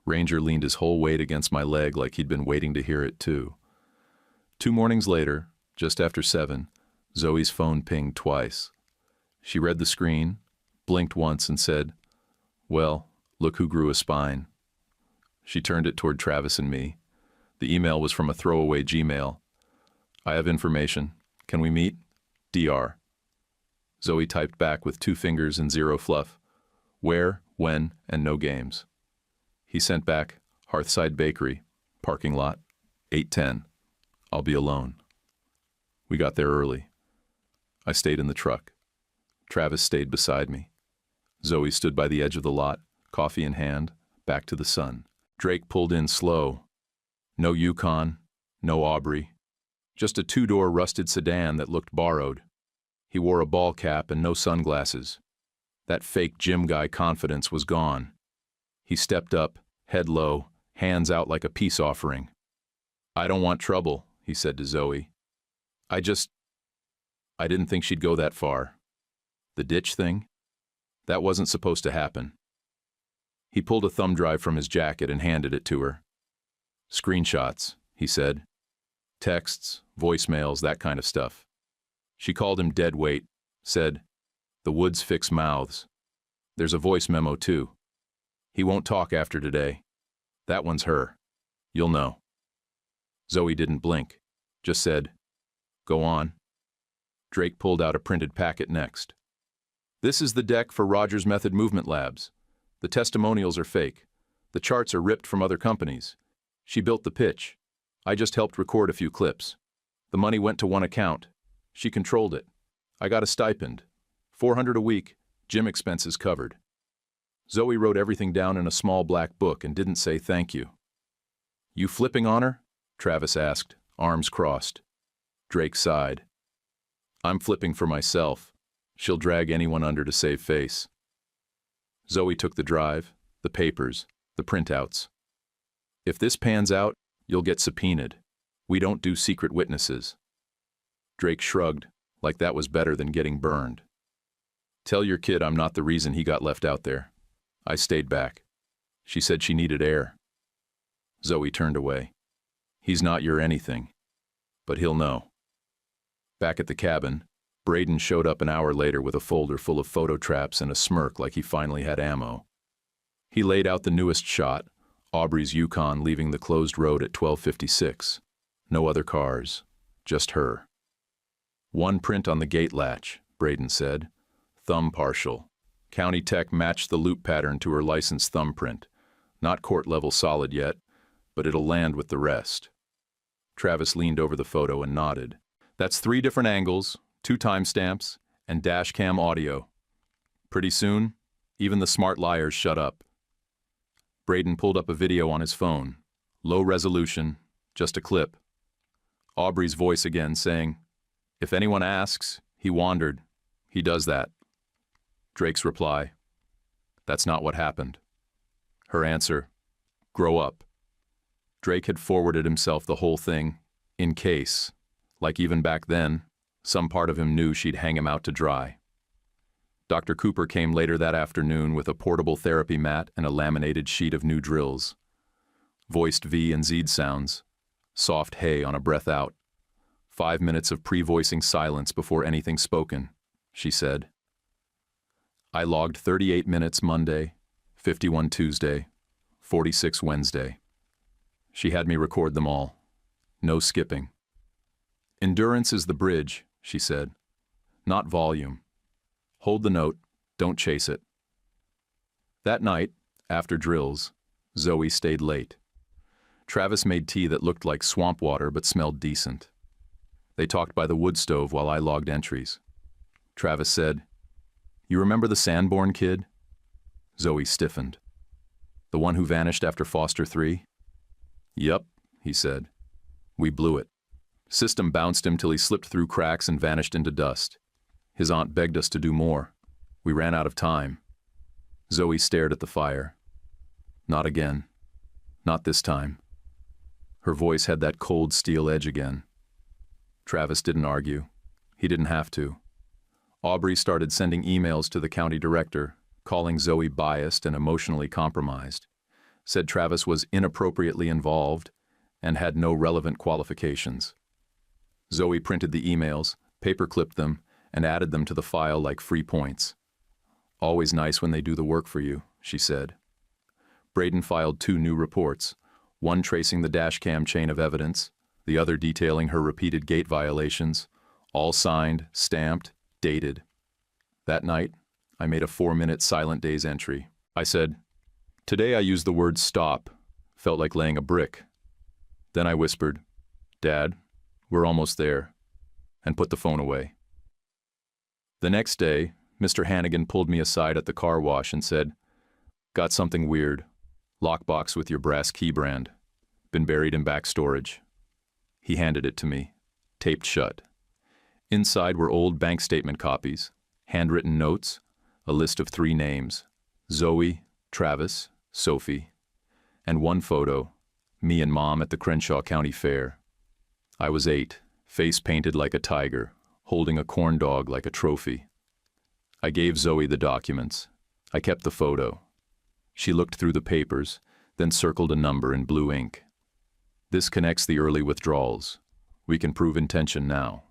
Ranger leaned his whole weight against my leg like he'd been waiting to hear it too. 2 mornings later, just after 7, Zoe's phone pinged twice. She read the screen, blinked once and said, "Well, look who grew a spine." She turned it toward Travis and me. The email was from a throwaway Gmail. "I have information. Can we meet? DR." Zoe typed back with 2 fingers and 0 fluff. "Where, when, and no games." He sent back, "Hearthside Bakery, parking lot, 8:10. I'll be alone." We got there early. I stayed in the truck. Travis stayed beside me. Zoe stood by the edge of the lot, coffee in hand, back to the sun. Drake pulled in slow. No Yukon, no Aubrey. Just a 2-door rusted sedan that looked borrowed. He wore a ball cap and no sunglasses. That fake gym guy confidence was gone. He stepped up, head low, hands out like a peace offering. "I don't want trouble," he said to Zoe. I didn't think she'd go that far. The ditch thing? That wasn't supposed to happen. He pulled a thumb drive from his jacket and handed it to her. "Screenshots," he said. "Texts, voicemails, that kind of stuff." She called him dead weight, said, "The woods fix mouths. There's a voice memo too. He won't talk after today. That one's her. You'll know." Zoe didn't blink, just said, "Go on." Drake pulled out a printed packet next. "This is the deck for Rogers Method Movement Labs. The testimonials are fake. The charts are ripped from other companies. She built the pitch. I just helped record a few clips. The money went to one account. She controlled it. I got a stipend. $400 a week, gym expenses covered." Zoe wrote everything down in a small black book and didn't say thank you. "You flipping on her?" Travis asked, arms crossed. Drake sighed. "I'm flipping for myself. She'll drag anyone under to save face." Zoe took the drive, the papers, the printouts. If this pans out, you'll get subpoenaed. We don't do secret witnesses. Drake shrugged, like that was better than getting burned. Tell your kid I'm not the reason he got left out there. I stayed back. She said she needed air. Zoe turned away. He's not your anything, but he'll know. Back at the cabin, Braden showed up an hour later with a folder full of photo traps and a smirk like he finally had ammo. He laid out the newest shot, Aubrey's Yukon leaving the closed road at 12:56. No other cars, just her. One print on the gate latch, Braden said. Thumb partial. County Tech matched the loop pattern to her license thumbprint. Not court-level solid yet, but it'll land with the rest. Travis leaned over the photo and nodded. That's 3 different angles, 2 timestamps, and dash cam audio. Pretty soon, even the smart liars shut up. Braden pulled up a video on his phone. Low resolution, just a clip. Aubrey's voice again saying, "If anyone asks, he wandered. He does that." Drake's reply, "That's not what happened." Her answer, "Grow up." Drake had forwarded himself the whole thing, in case, like even back then, some part of him knew she'd hang him out to dry. Dr. Cooper came later that afternoon with a portable therapy mat and a laminated sheet of new drills. Voiced V and Z sounds, soft hey on a breath out. 5 minutes of pre-voicing silence before anything spoken, she said. I logged 38 minutes Monday, 51 Tuesday, 46 Wednesday. She had me record them all. No skipping. Endurance is the bridge, she said. Not volume. Hold the note, don't chase it. That night, after drills, Zoe stayed late. Travis made tea that looked like swamp water but smelled decent. They talked by the wood stove while I logged entries. Travis said, "You remember the Sanborn kid?" Zoe stiffened. "The one who vanished after Foster 3? "Yup," he said. "We blew it. System bounced him till he slipped through cracks and vanished into dust. His aunt begged us to do more. We ran out of time." Zoe stared at the fire. "Not again. Not this time." Her voice had that cold steel edge again. Travis didn't argue. He didn't have to. Aubrey started sending emails to the county director, calling Zoe biased and emotionally compromised. Said Travis was inappropriately involved and had no relevant qualifications. Zoe printed the emails, paperclipped them, and added them to the file like free points. "Always nice when they do the work for you," she said. Braden filed 2 new reports, one tracing the dashcam chain of evidence, the other detailing her repeated gate violations, all signed, stamped, dated. That night, I made a 4-minute silent days entry. I said, "Today I used the word stop. Felt like laying a brick." Then I whispered, "Dad, we're almost there," and put the phone away. The next day, Mr. Hannigan pulled me aside at the car wash and said, "Got something weird. Lockbox with your brass key brand. Been buried in back storage." He handed it to me, taped shut. Inside were old bank statement copies, handwritten notes, a list of 3 names, Zoe, Travis, Sophie, and one photo, me and Mom at the Crenshaw County Fair. I was 8, face painted like a tiger, holding a corn dog like a trophy. I gave Zoe the documents. I kept the photo. She looked through the papers, then circled a number in blue ink. "This connects the early withdrawals. We can prove intention now."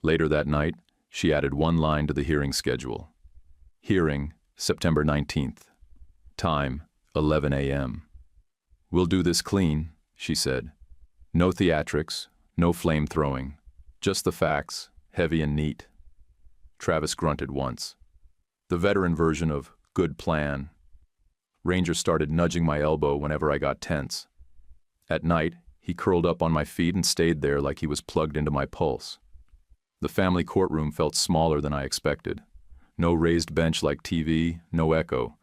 Later that night, she added one line to the hearing schedule. Hearing, September 19th. Time, 11 a.m. "We'll do this clean," she said. "No theatrics, no flame throwing. Just the facts, heavy and neat." Travis grunted once. The veteran version of "good plan." Ranger started nudging my elbow whenever I got tense. At night, he curled up on my feet and stayed there like he was plugged into my pulse. The family courtroom felt smaller than I expected. No raised bench like TV, no echo.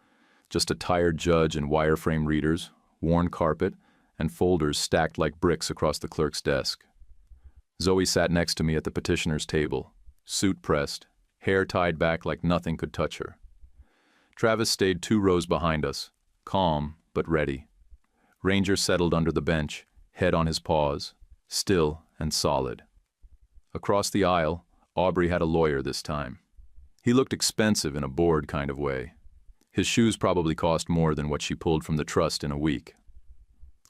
Just a tired judge and wireframe readers, worn carpet, and folders stacked like bricks across the clerk's desk. Zoe sat next to me at the petitioner's table, suit pressed, hair tied back like nothing could touch her. Travis stayed 2 rows behind us, calm but ready. Ranger settled under the bench, head on his paws, still and solid. Across the aisle, Aubrey had a lawyer this time. He looked expensive in a bored kind of way. His shoes probably cost more than what she pulled from the trust in a week.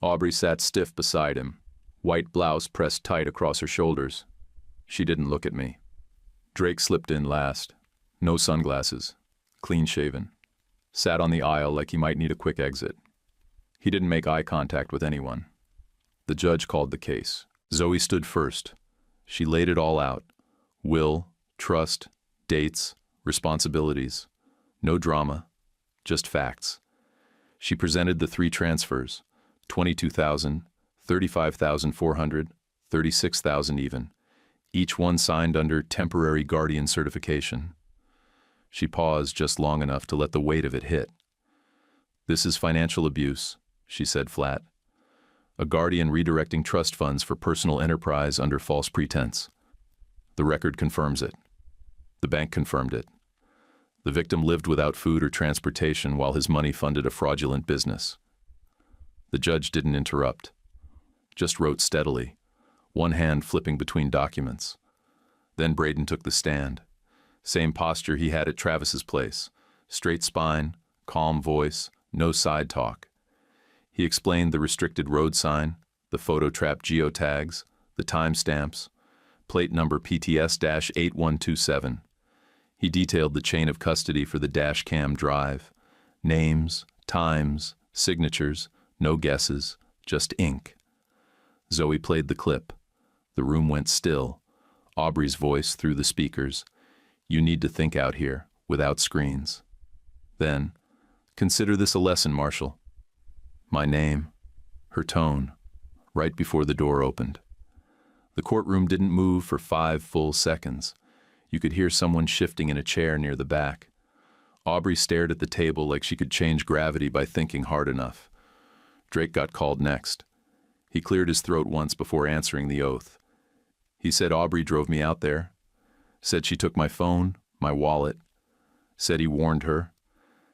Aubrey sat stiff beside him, white blouse pressed tight across her shoulders. She didn't look at me. Drake slipped in last. No sunglasses. Clean-shaven. Sat on the aisle like he might need a quick exit. He didn't make eye contact with anyone. The judge called the case. Zoe stood first. She laid it all out. Will, trust, dates, responsibilities. No drama, just facts. She presented the 3 transfers, $22,000, $35,400, $36,000 even, each one signed under temporary guardian certification. She paused just long enough to let the weight of it hit. "This is financial abuse," she said flat. "A guardian redirecting trust funds for personal enterprise under false pretense. The record confirms it. The bank confirmed it. The victim lived without food or transportation while his money funded a fraudulent business." The judge didn't interrupt, just wrote steadily, one hand flipping between documents. Then Braden took the stand. Same posture he had at Travis's place. Straight spine, calm voice, no side talk. He explained the restricted road sign, the photo trap geotags, the timestamps, plate number PTS-8127. He detailed the chain of custody for the dash cam drive. Names, times, signatures, no guesses, just ink. Zoe played the clip. The room went still. Aubrey's voice through the speakers. "You need to think out here, without screens." Then, "Consider this a lesson, Marshall." My name, her tone, right before the door opened. The courtroom didn't move for 5 full seconds. You could hear someone shifting in a chair near the back. Aubrey stared at the table like she could change gravity by thinking hard enough. Drake got called next. He cleared his throat once before answering the oath. He said Aubrey drove me out there. Said she took my phone, my wallet. Said he warned her.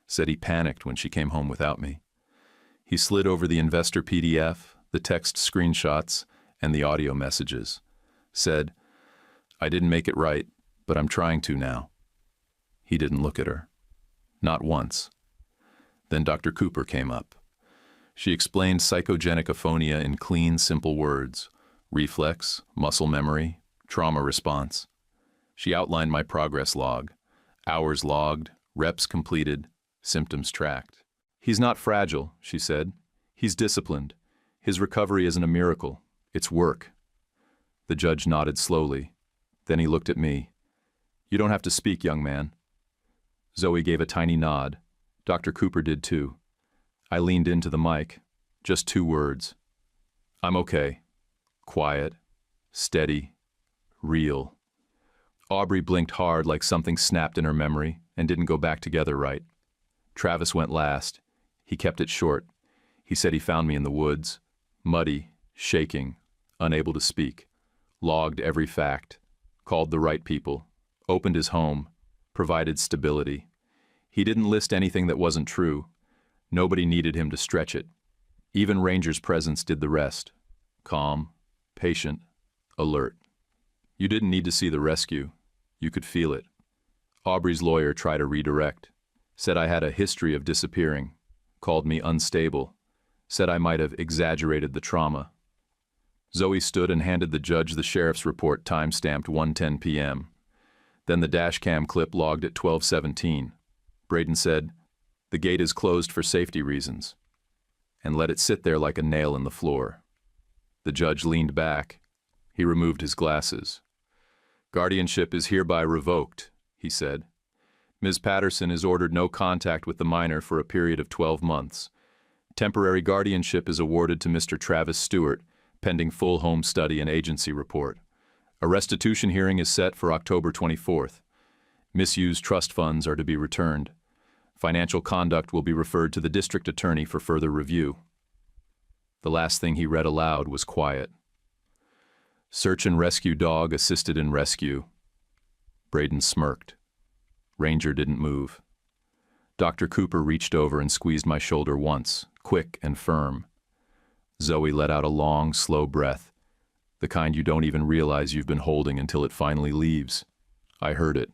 Said he panicked when she came home without me. He slid over the investor PDF, the text screenshots, and the audio messages. Said, "I didn't make it right, but I'm trying to now." He didn't look at her. Not once. Then Dr. Cooper came up. She explained psychogenic aphonia in clean, simple words. Reflex, muscle memory, trauma response. She outlined my progress log. Hours logged, reps completed, symptoms tracked. "He's not fragile," she said. "He's disciplined. His recovery isn't a miracle. It's work." The judge nodded slowly. Then he looked at me. "You don't have to speak, young man." Zoe gave a tiny nod. Dr. Cooper did too. I leaned into the mic. Just 2 words. "I'm okay." Quiet, steady, real. Aubrey blinked hard like something snapped in her memory and didn't go back together right. Travis went last. He kept it short. He said he found me in the woods, muddy, shaking, unable to speak. Logged every fact. Called the right people. Opened his home. Provided stability. He didn't list anything that wasn't true. Nobody needed him to stretch it. Even Ranger's presence did the rest. Calm, patient, alert. You didn't need to see the rescue. You could feel it. Aubrey's lawyer tried to redirect. Said I had a history of disappearing. Called me unstable. Said I might have exaggerated the trauma. Zoe stood and handed the judge the sheriff's report time-stamped 1:10 p.m. Then the dash cam clip logged at 12:17. Braden said, "The gate is closed for safety reasons," and let it sit there like a nail in the floor. The judge leaned back. He removed his glasses. "Guardianship is hereby revoked," he said. "Ms. Patterson is ordered no contact with the minor for a period of 12 months. Temporary guardianship is awarded to Mr. Travis Stewart, pending full home study and agency report. A restitution hearing is set for October 24th. Misused trust funds are to be returned. Financial conduct will be referred to the district attorney for further review." The last thing he read aloud was quiet. "Search and rescue dog assisted in rescue." Braden smirked. Ranger didn't move. Dr. Cooper reached over and squeezed my shoulder once, quick and firm. Zoe let out a long, slow breath, the kind you don't even realize you've been holding until it finally leaves. I heard it.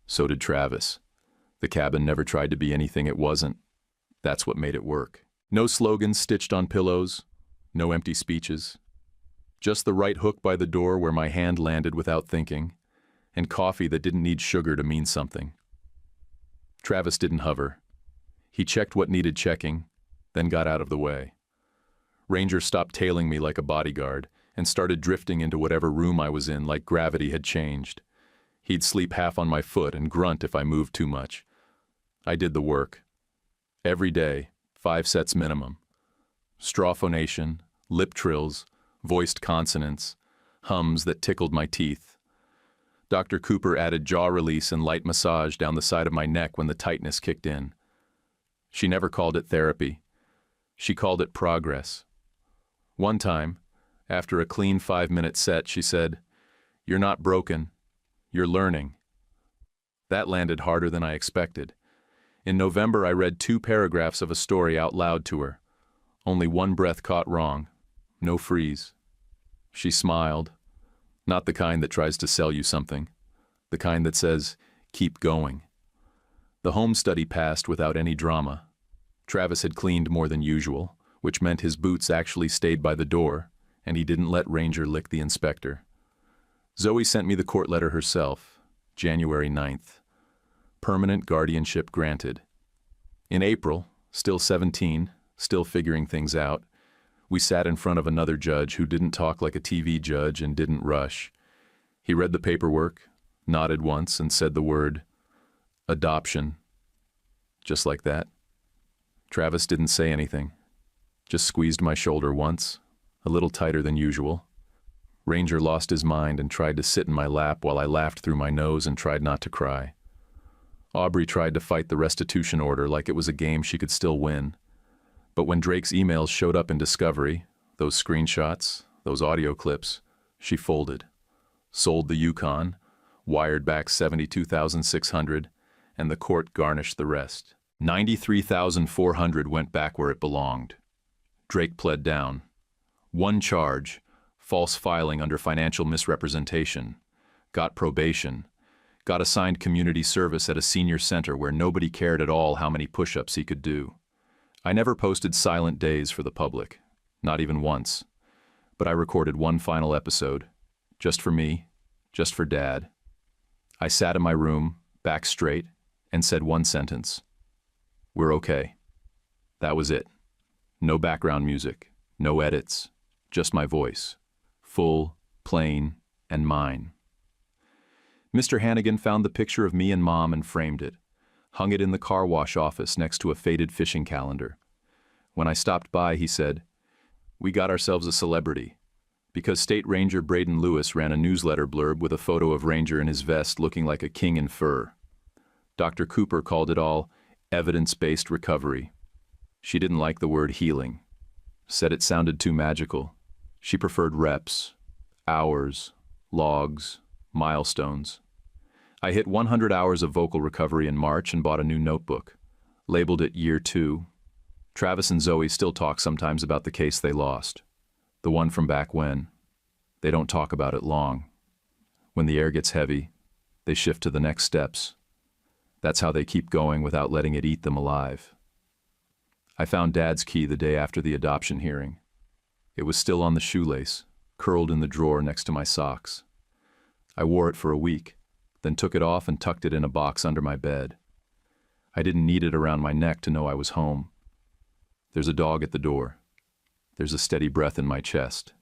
So did Travis. The cabin never tried to be anything it wasn't. That's what made it work. No slogans stitched on pillows, no empty speeches. Just the right hook by the door where my hand landed without thinking, and coffee that didn't need sugar to mean something. Travis didn't hover. He checked what needed checking, then got out of the way. Ranger stopped tailing me like a bodyguard and started drifting into whatever room I was in like gravity had changed. He'd sleep half on my foot and grunt if I moved too much. I did the work. Every day, 5 sets minimum. Straw phonation, lip trills, voiced consonants, hums that tickled my teeth. Dr. Cooper added jaw release and light massage down the side of my neck when the tightness kicked in. She never called it therapy. She called it progress. One time, after a clean 5-minute set, she said, "You're not broken. You're learning." That landed harder than I expected. In November, I read 2 paragraphs of a story out loud to her. Only one breath caught wrong. No freeze. She smiled. Not the kind that tries to sell you something. The kind that says, "Keep going." The home study passed without any drama. Travis had cleaned more than usual, which meant his boots actually stayed by the door, and he didn't let Ranger lick the inspector. Zoe sent me the court letter herself, January 9th. Permanent guardianship granted. In April, still 17, still figuring things out, we sat in front of another judge who didn't talk like a TV judge and didn't rush. He read the paperwork, nodded once, and said the word, "adoption." Just like that. Travis didn't say anything, just squeezed my shoulder once, a little tighter than usual. Ranger lost his mind and tried to sit in my lap while I laughed through my nose and tried not to cry. Aubrey tried to fight the restitution order like it was a game she could still win. But when Drake's emails showed up in Discovery, those screenshots, those audio clips, she folded. Sold the Yukon, wired back $72,600, and the court garnished the rest. $93,400 went back where it belonged. Drake pled down. One charge, false filing under financial misrepresentation. Got probation. Got assigned community service at a senior center where nobody cared at all how many push-ups he could do. I never posted silent days for the public, not even once. But I recorded one final episode, just for me, just for Dad. I sat in my room, back straight, and said one sentence. "We're okay." That was it. No background music, no edits, just my voice. Full, plain, and mine. Mr. Hannigan found the picture of me and Mom and framed it. Hung it in the car wash office next to a faded fishing calendar. When I stopped by, he said, "We got ourselves a celebrity," because State Ranger Braden Lewis ran a newsletter blurb with a photo of Ranger in his vest looking like a king in fur. Dr. Cooper called it all evidence-based recovery. She didn't like the word healing. Said it sounded too magical. She preferred reps, hours, logs, milestones. I hit 100 hours of vocal recovery in March and bought a new notebook. Labeled it Year 2. Travis and Zoe still talk sometimes about the case they lost. The one from back when. They don't talk about it long. When the air gets heavy, they shift to the next steps. That's how they keep going without letting it eat them alive. I found Dad's key the day after the adoption hearing. It was still on the shoelace, curled in the drawer next to my socks. I wore it for a week, then took it off and tucked it in a box under my bed. I didn't need it around my neck to know I was home. There's a dog at the door. There's a steady breath in my chest.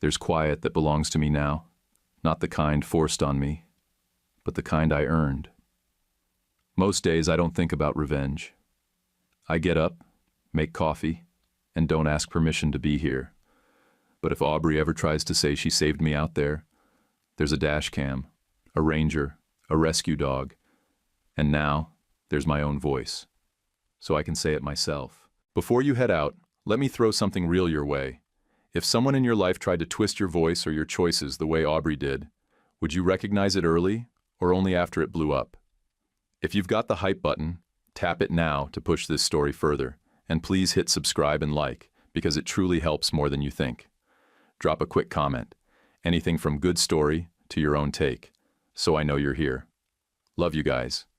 There's quiet that belongs to me now, not the kind forced on me, but the kind I earned. Most days I don't think about revenge. I get up, make coffee, and don't ask permission to be here. But if Aubrey ever tries to say she saved me out there, there's a dash cam, a ranger, a rescue dog, and now there's my own voice. So I can say it myself. Before you head out, let me throw something real your way. If someone in your life tried to twist your voice or your choices the way Aubrey did, would you recognize it early or only after it blew up? If you've got the hype button, Tap it now to push this story further, and please hit subscribe and like, because it truly helps more than you think. Drop a quick comment, anything from good story to your own take, so I know you're here. Love you guys.